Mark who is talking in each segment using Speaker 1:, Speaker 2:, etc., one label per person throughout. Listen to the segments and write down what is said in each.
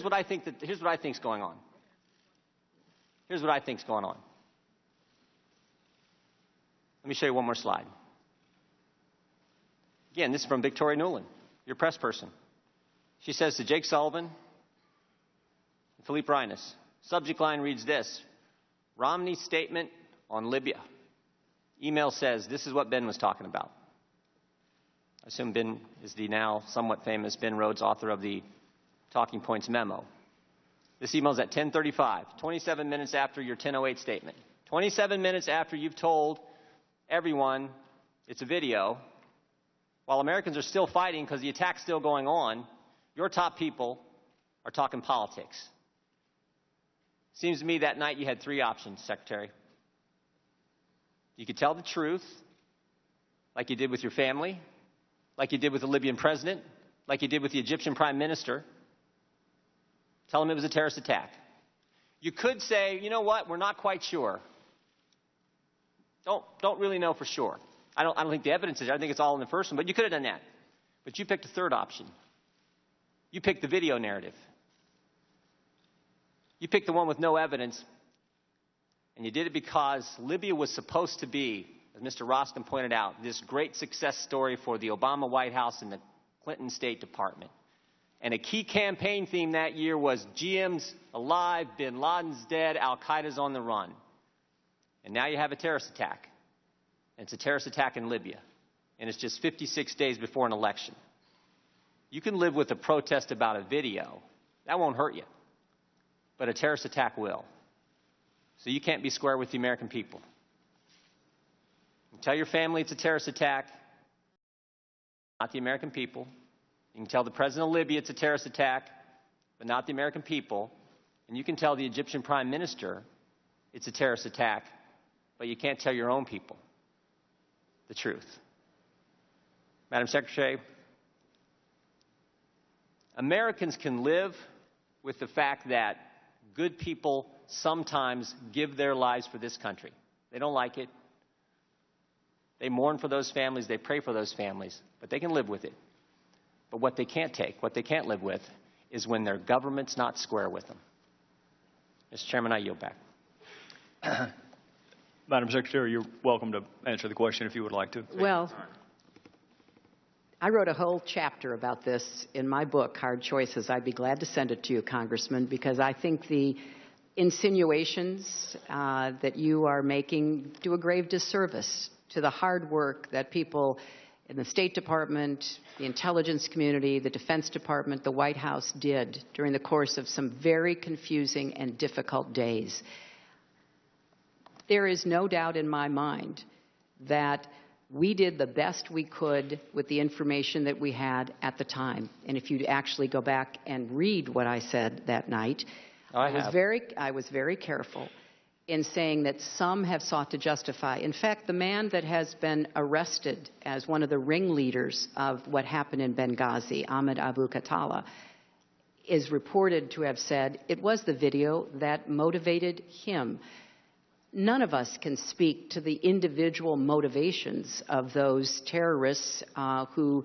Speaker 1: here's what I think is going on. Here's what I think is going on. Let me show you one more slide. Again, this is from Victoria Nuland, your press person. She says to Jake Sullivan and Philippe Reines, subject line reads this: Romney's statement on Libya. Email says this is what Ben was talking about. I assume Ben is the now somewhat famous Ben Rhodes, author of the Talking Points memo. This email is at 10:35, 27 minutes after your 10:08 statement. 27 minutes after you've told everyone it's a video. While Americans are still fighting because the attack's still going on, your top people are talking politics. Seems to me that night you had three options, Secretary. You could tell the truth, like you did with your family, like you did with the Libyan president, like you did with the Egyptian prime minister. Tell them it was a terrorist attack. You could say, you know what, we're not quite sure. Don't really know for sure. I don't think the evidence is there. I think it's all in the first one, but you could have done that. But you picked a third option. You picked the video narrative. You picked the one with no evidence, and you did it because Libya was supposed to be, as Mr. Roskin pointed out, this great success story for the Obama White House and the Clinton State Department. And a key campaign theme that year was GM's alive, bin Laden's dead, Al-Qaeda's on the run. And now you have a terrorist attack. And it's a terrorist attack in Libya. And it's just 56 days before an election. You can live with a protest about a video. That won't hurt you. But a terrorist attack will. So you can't be square with the American people. You tell your family it's a terrorist attack, not the American people. You can tell the president of Libya it's a terrorist attack, but not the American people. And you can tell the Egyptian prime minister it's a terrorist attack, but you can't tell your own people the truth. Madam Secretary, Americans can live with the fact that good people sometimes give their lives for this country. They don't like it. They mourn for those families. They pray for those families. But they can live with it. But what they can't take, what they can't live with, is when their government's not square with them. Mr. Chairman, I yield back.
Speaker 2: Madam Secretary, you're welcome to answer the question if you would like to.
Speaker 3: Well, I wrote a whole chapter about this in my book, Hard Choices. I'd be glad to send it to you, Congressman, because I think the insinuations that you are making do a grave disservice to the hard work that people in the State Department, the intelligence community, the Defense Department, the White House did during the course of some very confusing and difficult days. There is no doubt in my mind that we did the best we could with the information that we had at the time. And if you actually go back and read what I said that night, I was very careful in saying that some have sought to justify. In fact, the man that has been arrested as one of the ringleaders of what happened in Benghazi, Ahmed Abu Khattala, is reported to have said it was the video that motivated him. None of us can speak to the individual motivations of those terrorists who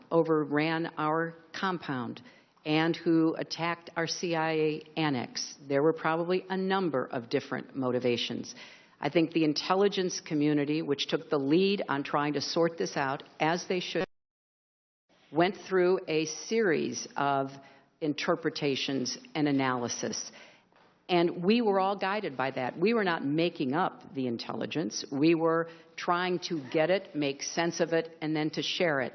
Speaker 3: overran our compound and who attacked our CIA annex. There were probably a number of different motivations. I think the intelligence community, which took the lead on trying to sort this out, as they should, went through a series of interpretations and analysis. And we were all guided by that. We were not making up the intelligence. We were trying to get it, make sense of it, and then to share it.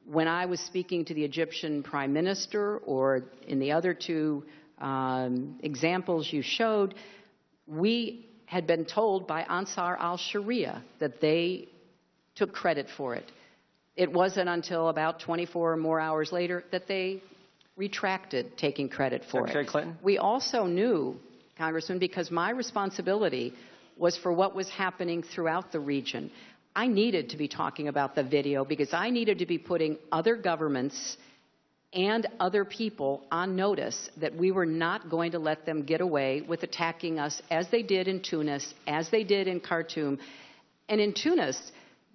Speaker 3: When I was speaking to the Egyptian prime minister, or in the other two examples you showed, we had been told by Ansar al-Sharia that they took credit for it. It wasn't until about 24 or more hours later that they retracted taking credit for
Speaker 1: Secretary
Speaker 3: it.
Speaker 1: Clinton?
Speaker 3: We also knew, Congressman, because my responsibility was for what was happening throughout the region, I needed to be talking about the video because I needed to be putting other governments and other people on notice that we were not going to let them get away with attacking us as they did in Tunis, as they did in Khartoum. And in Tunis,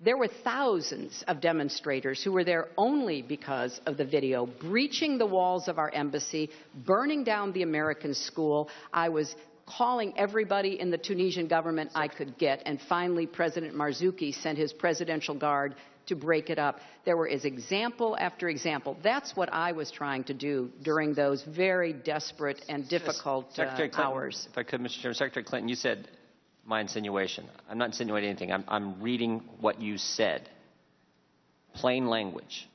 Speaker 3: There were thousands of demonstrators who were there only because of the video, breaching the walls of our embassy, burning down the American school. I was calling everybody in the Tunisian government I could get, and finally President Marzouki sent his presidential guard to break it up. There were example after example. That's what I was trying to do during those very desperate and difficult hours.
Speaker 1: If I could, Mr. Chairman, Secretary Clinton, you said my insinuation. I'm not insinuating anything. I'm reading what you said. Plain language.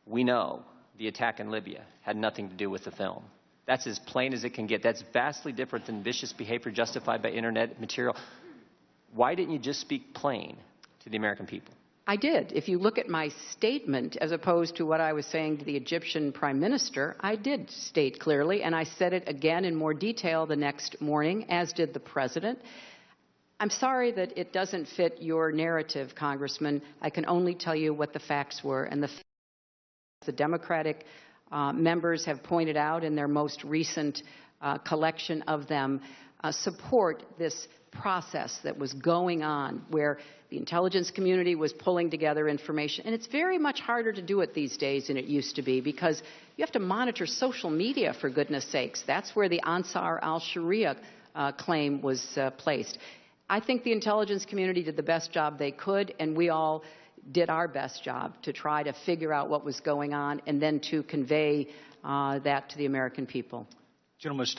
Speaker 1: We know the attack in Libya had nothing to do with the film. That's as plain as it can get. That's vastly different than vicious behavior justified by internet material. Why didn't you just speak plain to the American people?
Speaker 3: I did. If you look at my statement, as opposed to what I was saying to the Egyptian Prime Minister, I did state clearly, and I said it again in more detail the next morning, as did the President. I'm sorry that it doesn't fit your narrative, Congressman. I can only tell you what the facts were, and the Democratic members have pointed out in their most recent collection of them support this process that was going on where the intelligence community was pulling together information. And it's very much harder to do it these days than it used to be because you have to monitor social media, for goodness sakes. That's where the Ansar al-Sharia claim was placed. I think the intelligence community did the best job they could, and we all did our best job to try to figure out what was going on and then to convey that to the American people.
Speaker 2: Gentleman's